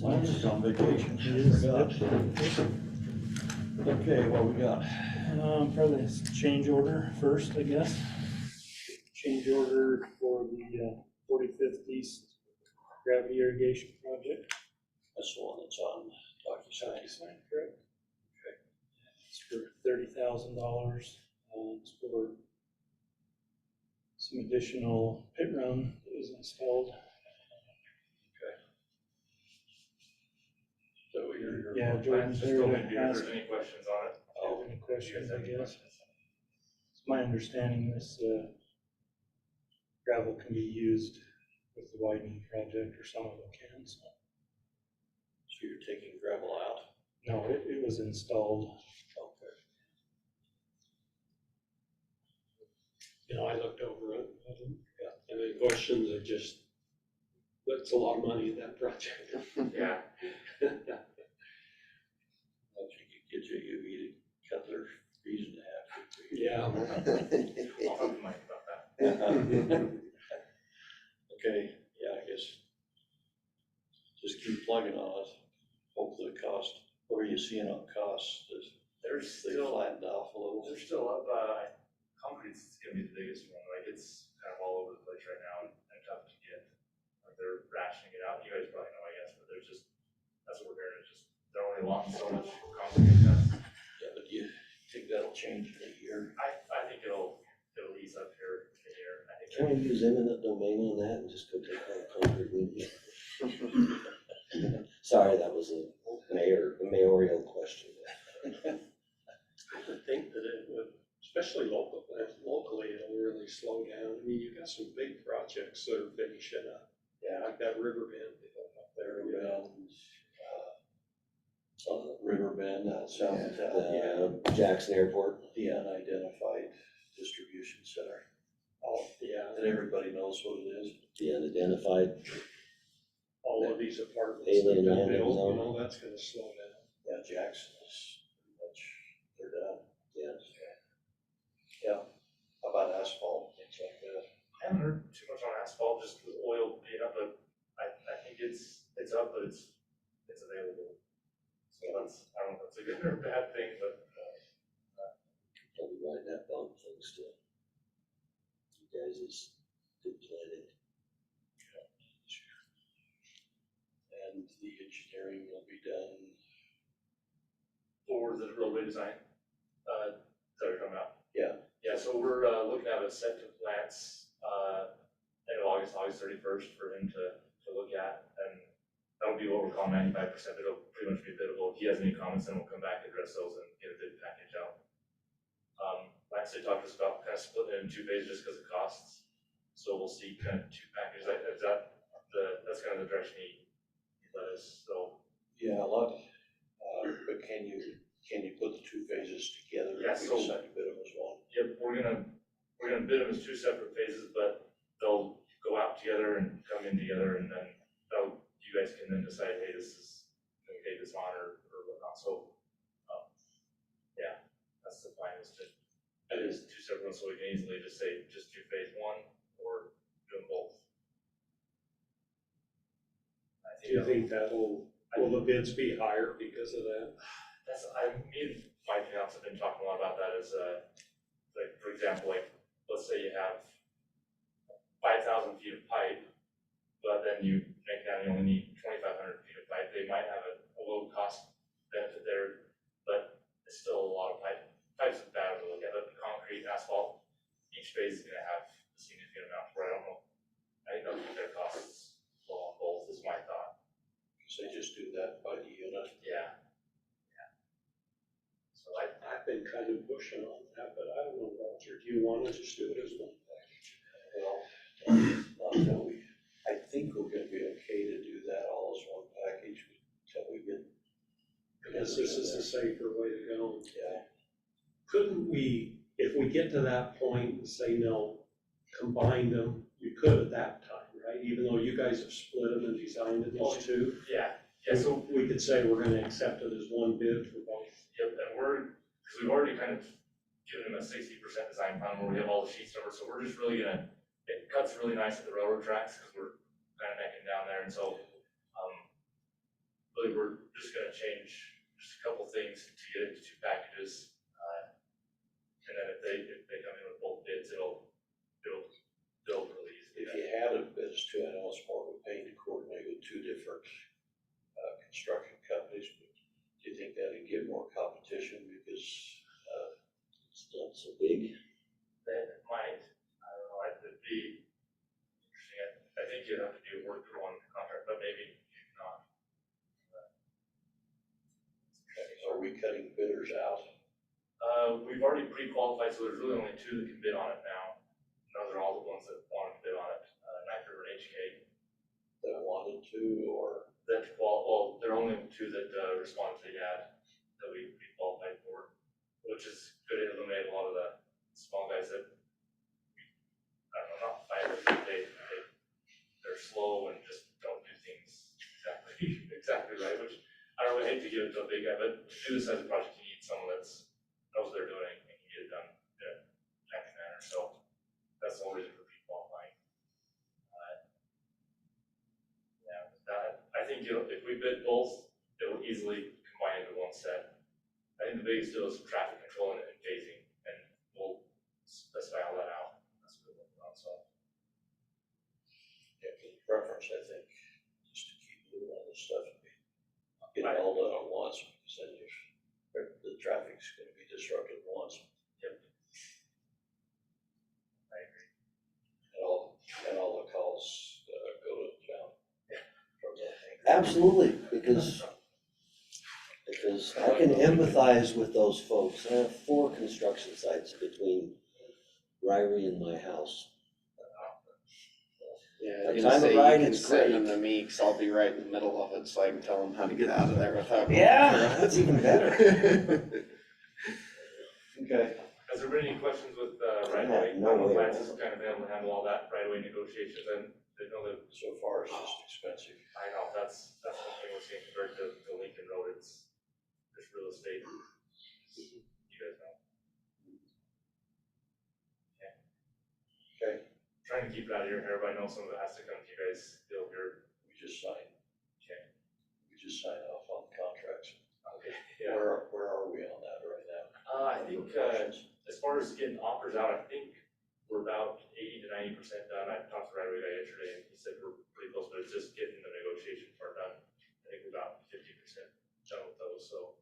Mine's just on vacation. Okay, what we got? Probably this change order first, I guess. Change order for the 45th East gravity irrigation project. That's the one that's on DocuSign. Correct? Okay. It's for $30,000. It's for some additional pit run that was installed. So you're. Yeah, Jordan's there to If ask there's any questions on it. if you have any questions, I guess. It's my understanding this gravel can be used with the widening project, or some of it can. So you're taking gravel out? no, it was installed. Okay. You know, I looked over it, and the questions are just, that's a lot of money in that project. Yeah. If you could get your UV to cut their trees in half. Yeah. I'll talk to Mike about that. Okay, yeah, I guess just keep plugging on it. Hopefully the cost, what are you seeing on costs? They're They still, flattened off a little. they're still up. Concrete's gonna be the biggest one. Like, it's kind of all over the place right now and tough to get. Like, they're rationing it out. You guys probably know, I guess, but there's just, that's what we're hearing. It's just, they're only wanting so much concrete. Yeah, but you think that'll change in a year? I think it'll ease up here in a year. I think. Can we use eminent domain on that and just go take that concrete with you? Sorry, that was a mayoral question. I would think that it would, especially locally, it'll really slow down. I mean, you've got some big projects that are finishing up. Yeah. Like that river bend up there. Riverbend, south of town, The Jackson Airport. the unidentified distribution center. Oh, yeah. And everybody knows what it is. The unidentified. All of these apartments Alien that have been landing built, zone. you know, that's gonna slow down. Yeah, Jackson is pretty much, they're done. Yes. Yeah. How about asphalt, things like that? I haven't heard too much on asphalt, just with oil being up, but I think it's up, but it's available. So that's, I don't know if that's a good or bad thing, but Probably write that down, thanks to you guys' good planning. And the engineering will be done. for the roadway design, is that what you're talking about? Yeah. Yeah, so we're looking at a set of plans, end of August 31st for him to look at, and that'll be what we're calling 95%, it'll pretty much be biddable. If he has any comments, then we'll come back, address those, and get a bid package out. Last they talked to us about kind of splitting it in two phases just because of costs, so we'll see kind of two packages. That's kind of the direction he led us, so. Yeah, a lot, but can you put the two phases together? Yeah, If we so- decide to bid them as one? Yep, we're gonna bid them as two separate phases, but they'll go out together and come in together, and then you guys can then decide, hey, this is, can we take this on or whatnot, so, yeah, that's the plan, is to, it is two separate ones, so we can easily just say, just do phase one, or do them both. Do you think will the bids be higher because of that? Me and my fiance have been talking a lot about that, is, like, for example, like, let's say you have 5,000 feet of pipe, but then you only need 2,500 feet of pipe. They might have a low cost benefit there, but it's still a lot of pipe. Pipe's a bad way to look at it. Concrete, asphalt, each phase is gonna have a significant amount, where I don't know. I think they'll keep their costs low on both, is my thought. So they just do that by the unit? Yeah. So I've been kind of pushing on that, but I don't know, Walter, do you want to just do it as one package? Well, not until I think we're gonna be okay to do that all as one package until we get. Because this is a safer way to go. Yeah. Couldn't we, if we get to that point and say, no, combine them, you could at that time, right? Even though you guys have split them and designed it as two? yeah, so We could say we're gonna accept it as one bid for both. yep, and because we've already kind of given them a 60% design plan where we have all the sheets numbered, so we're just really gonna it cuts really nice at the railroad tracks, because we're kind of necking down there, and so, really, we're just gonna change just a couple things to get into 2 packages. And then if they come in with both bids, it'll build really easily. If you had a bid as to, I know it's more of a pain to coordinate with 2 different construction companies, but do you think that'd give more competition because It's not so big. That might, I don't know, it'd be interesting. I think you'd have to do work for one contract, but maybe not. are we cutting bidders out? We've already pre-qualified, so there's really only 2 that can bid on it now. And those are all the ones that wanted to bid on it, Knife River and HK. That wanted to, or Well, there are only 2 that responded to the ad that we pre-qualified for, which is good to eliminate a lot of the small guys that, I don't know, not fight, but they're slow and just don't do things exactly right, which I don't really hate to give it to a big guy, but to do this as a project, you need someone that's knows what they're doing and can get it done in a timely manner, so that's the whole reason for pre-qualifying. Yeah, I think if we bid both, it'll easily combine into one set. I think the biggest deal is traffic control and phasing, and we'll specify all that out. That's what we're working on, so. yeah, for the preference, I think, just to keep moving on this stuff, get it all done at once, because then the traffic's gonna be disrupted once. Yep. I agree. And all the calls go to town. Yeah. From the anchor. Absolutely, because I can empathize with those folks. I have 4 construction sites between Ryrie and my house. Yeah, By I was the time gonna of say, ride, you can it's send them great. to me, cause I'll be right in the middle of it, so I can tell them how to get out of there without. That's even better. Okay. Has there been any questions with right I away? have no way. Lance has kind of been able to handle all that right away negotiations, and they know that, So far, it's just expensive. I know, that's one thing we're seeing compared to Lincoln Road, it's real estate. You guys know. Okay, Trying to keep it out of your hair, but I know some of it has to come to you guys, still here. we just signed off on the contracts. Okay. Yeah. Where are we on that right now? I think, as far as getting offers out, I think we're about 80 to 90% done. I talked to Ryder guy yesterday, and he said we're pretty close, but it's just getting the negotiation part done. I think we're about 50% done with those, so,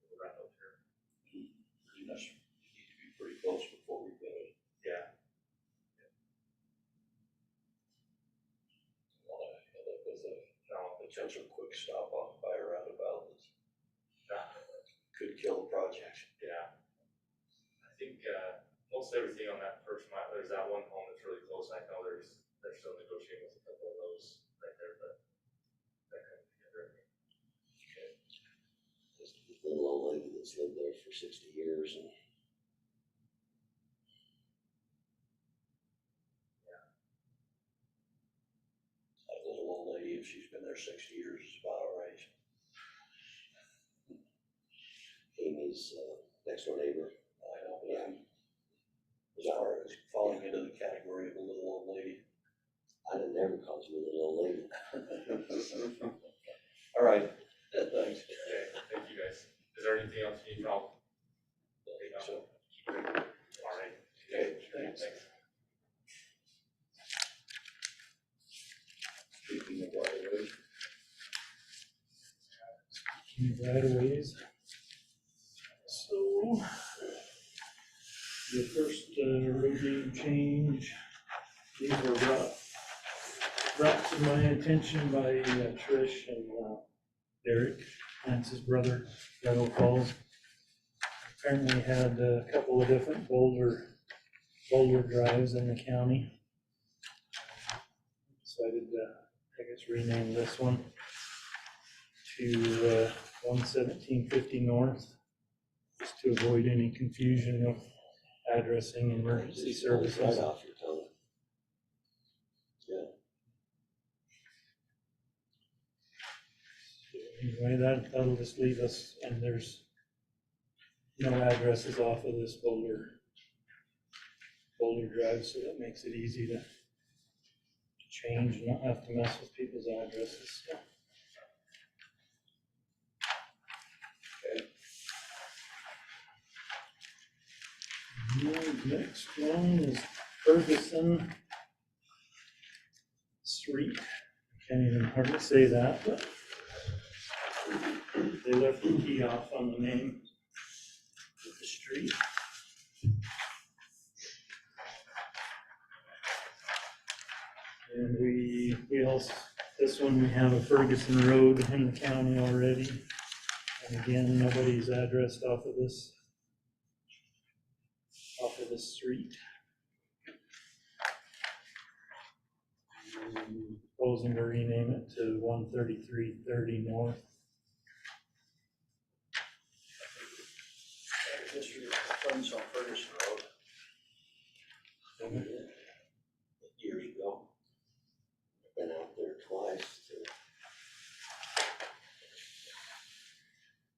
we'll wrap up here. Pretty much, you need to be pretty close before we get it. Yeah. Want to end up with a No, potential quick stop off by a roundabout that no, could kill the project. yeah. I think, most everything on that first mile, there's that one home that's really close. I know they're still negotiating with a couple of those right there, but they're kind of together. This little old lady that's lived there for 60 years and That little old lady, if she's been there 60 years, is about all right. Amy's next door neighbor. I know, but Yeah. as far as falling into the category of a little old lady. I'd have never called you a little old lady. All right, thanks. Okay, thank you guys. Is there anything else you need from? So, All right. okay, thanks. Speaking of right of ways, Right of ways. So, the first road name change, these were brought to my attention by Trish and Derek, Lance's brother, Meadow Falls. Apparently had a couple of different Boulder Drives in the county. Decided to, I guess, rename this one to 11750 North, just to avoid any confusion with addressing emergency Just rolls services. right off your tongue. Yeah. Anyway, that'll just leave us, and there's no addresses off of this Boulder Boulder Drive, so that makes it easy to change and not have to mess with people's addresses. So. And next one is Ferguson Street. Can't even hardly say that, but they left the key off on the name of the street. And we also, this one, we have a Ferguson Road in the county already. And again, nobody's addressed off of this street. Proposing to rename it to 13330 North. History of funds on Ferguson Road. Years ago. Been out there twice.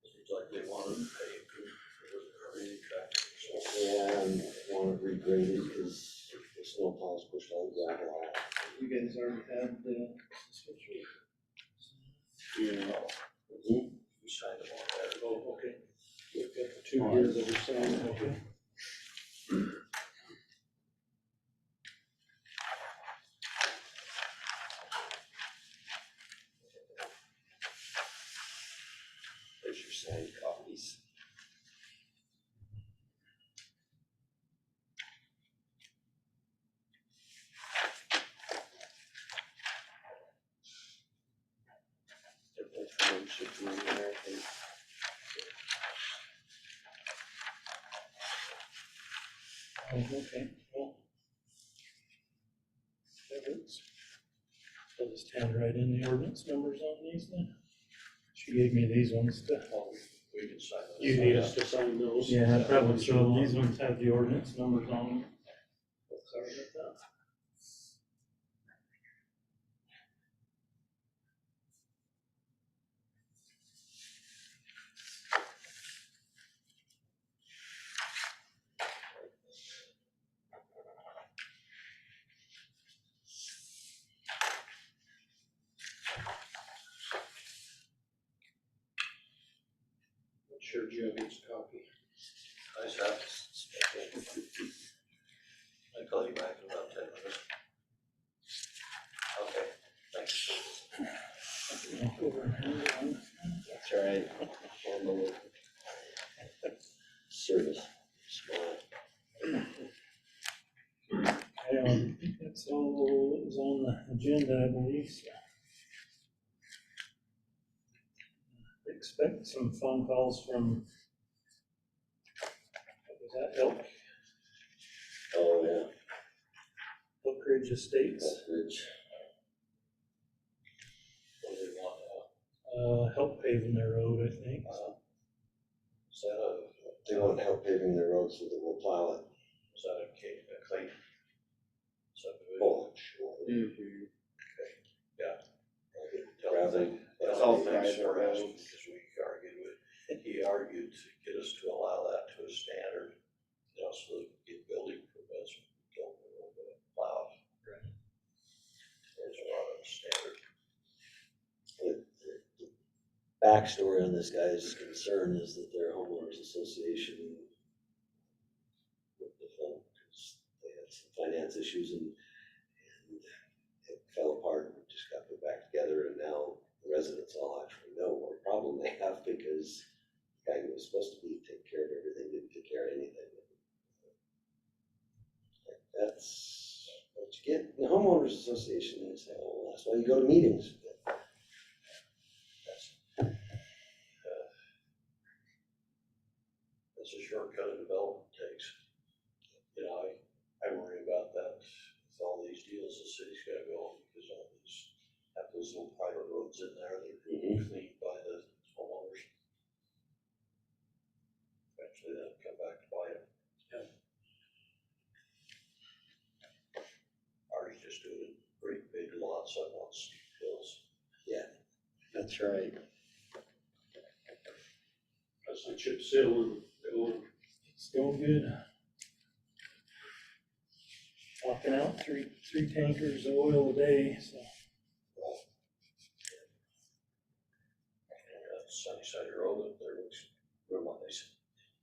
Seems like they wanted to pay for the traffic. Yeah, and want it regraded because the snow plows pushed all the gravel out. You guys already had the. Yeah. We signed them on that. Oh, okay. We've got 2 years of the same. Okay. There's your signed copies. Should be in there, I think. Oh, okay, well. That works. I'll just hand right in the ordinance numbers on these then. She gave me these ones to. Oh, we can sign those. You need us to sign those? Yeah, probably so. These ones have the ordinance numbers on them. Sorry about that. Sure Joe gets a copy. Nice have. I'll call you back in about 10 minutes. Okay, thanks. That's all right. On the way. Service. Small. I think that's all that was on the agenda, I believe, so. Expect some phone calls from, what was that, Elk Oh, yeah. Ridge Estates, Ridge. What do they want now? help paving their road, I think. Is that a, They want help paving their road so that we'll plow it. is that a Clayton? Subdivision? Oh, sure. Mm-hmm. Tell Gravel. them, It's tell all them thanks private for asking, roads. because he argued to get us to allow that to a standard, you know, so that we get building permits, we don't plow. Right. There's a lot of standard. The backstory on this guy's concern is that their homeowners association with the phone, because they had some finance issues and it fell apart and just got put back together, and now the residents all actually know what problem they have because the guy who was supposed to take care of everything didn't take care of anything. That's what you get in the homeowners association. They say, oh, that's why you go to meetings. That's a shortcut a development takes. You know, I worry about that with all these deals the city's gotta go on, because all these, have those little private roads in there that are cleaned by the homeowners. Eventually they'll come back to buy it. Ours just doing great big lots up on steep hills. That's right. That's the chip seal and going. It's going good. about three tankers of oil a day, so. Sunnyside Road up there looks real nice.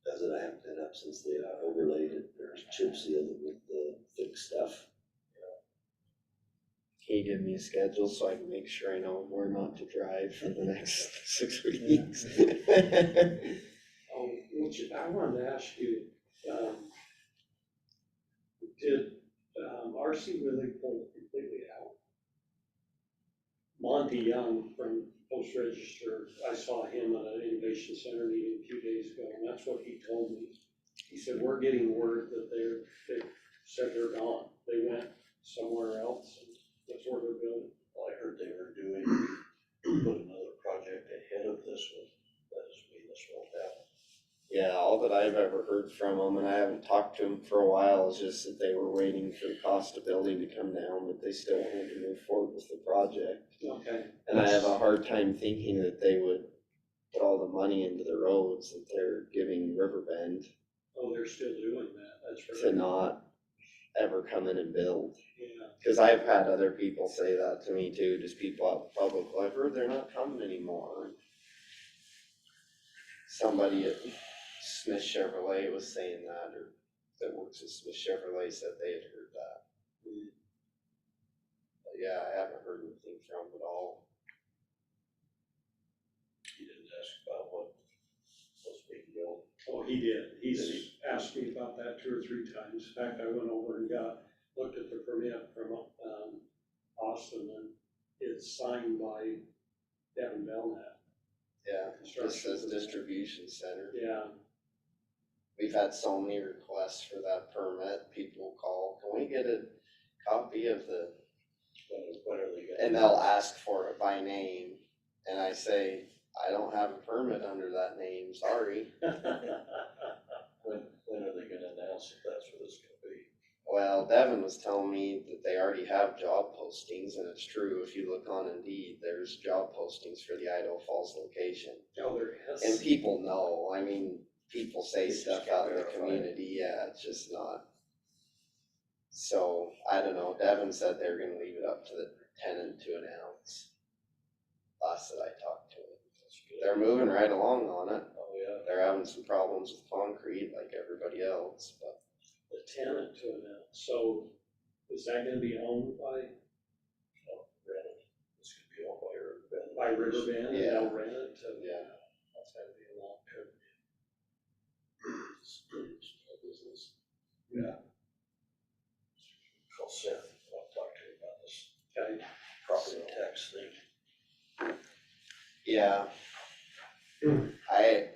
Does it? I haven't been up since they overlaid it, there's chip sealed with the thick stuff. Can you give me a schedule so I can make sure I know where not to drive for the next 6 weeks? Oh, I wanted to ask you, did, RC really pull it completely out? Monty Young from Post Register, I saw him at an Innovation Center meeting a few days ago, and that's what he told me. He said, we're getting word that they said they're gone. They went somewhere else, and that's where they're building. Well, I heard they were doing, put another project ahead of this one, that doesn't mean this won't happen. Yeah, all that I've ever heard from them, and I haven't talked to them for a while, is just that they were waiting for the cost of building to come down, but they still wanted to move forward with the project. Okay. And I have a hard time thinking that they would put all the money into the roads that they're giving Riverbend Oh, they're still doing that, that's to right. not ever come in and build. Yeah, Cause I've had other people say that to me too, just people out in the public, well, I've heard they're not coming anymore. Somebody at Smith Chevrolet was saying that, or that works at Smith Chevrolet said they had heard that. But yeah, I haven't heard anything from them at all. He didn't ask about what was being built. oh, he did, he's asked me about that 2 or 3 times. In fact, I went over and looked at the permit from, Austin, and it's signed by Devin Belknap. Yeah, this Construction. says distribution center. Yeah, We've had so many requests for that permit, people call, can we get a copy of the, When are they and gonna? they'll ask for it by name, and I say, I don't have a permit under that name, sorry. When are they gonna announce if that's what it's gonna be? Well, Devin was telling me that they already have job postings, and it's true, if you look on Indeed, there's job postings for the Idaho Falls location. oh, there And is. people know, I mean, people say They just stuff can't out in the verify it. community, yeah, it's just not. So, I don't know, Devin said they're gonna leave it up to the tenant to announce. Last that I talked to him. That's good. They're moving right along on it, Oh, yeah. they're having some problems with concrete like everybody else, but. The tenant to announce, so is that gonna be owned by Rented. It's gonna be owned by Riverbend. Riverbend, and Yeah. they'll rent it to? Yeah. That's gotta be a long term. Small business. Yeah. Call Seth, I'll talk to him about this Okay, property tax thing. Yeah.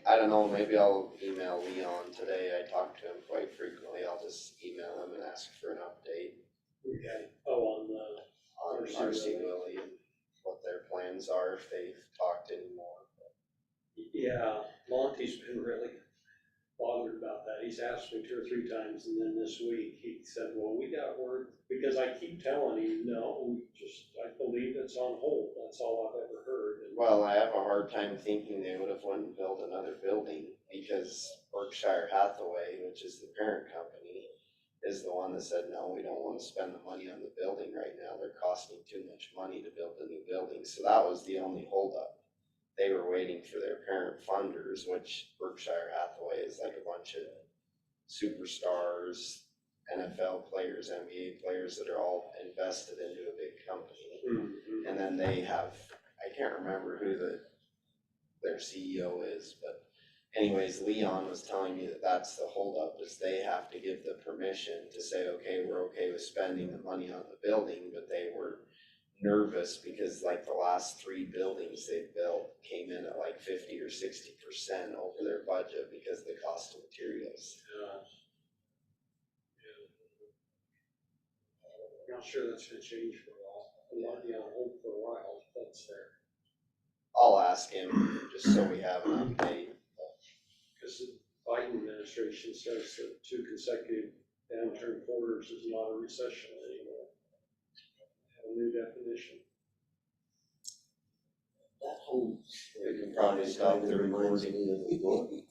I don't know, maybe I'll email Leon today, I talk to him quite frequently, I'll just email him and ask for an update okay, oh, on the, on RC RC Willie. Willie and what their plans are, if they've talked anymore. yeah, Monty's been really bothered about that. He's asked me 2 or 3 times, and then this week he said, well, we got word, because I keep telling him, no, I believe it's on hold, that's all I've ever heard. And Well, I have a hard time thinking they would have went and built another building, because Berkshire Hathaway, which is the parent company, is the one that said, no, we don't wanna spend the money on the building right now, they're costing too much money to build a new building, so that was the only holdup. They were waiting for their parent funders, which Berkshire Hathaway is like a bunch of superstars, NFL players, NBA players that are all invested into a big company. Mhm. And then they have, I can't remember who their CEO is, but anyways, Leon was telling me that that's the holdup, is they have to give the permission to say, okay, we're okay with spending the money on the building, but they were nervous because like the last 3 buildings they built came in at like 50 or 60% over their budget because of the cost of materials. I'm not sure that's gonna change for a while. It might be on hold for a while, if that's there. I'll ask him just so we have an update. Because the Biden administration says that 2 consecutive downturn quarters is not a recession anymore. Have a new definition. That whole. We can probably stop the Reminds recording. me of going,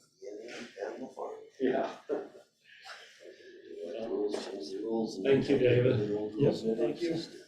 Animal Farm. Yeah. Rules change the rules and. Thank you, David. the old Yes, rules never thank you. existed.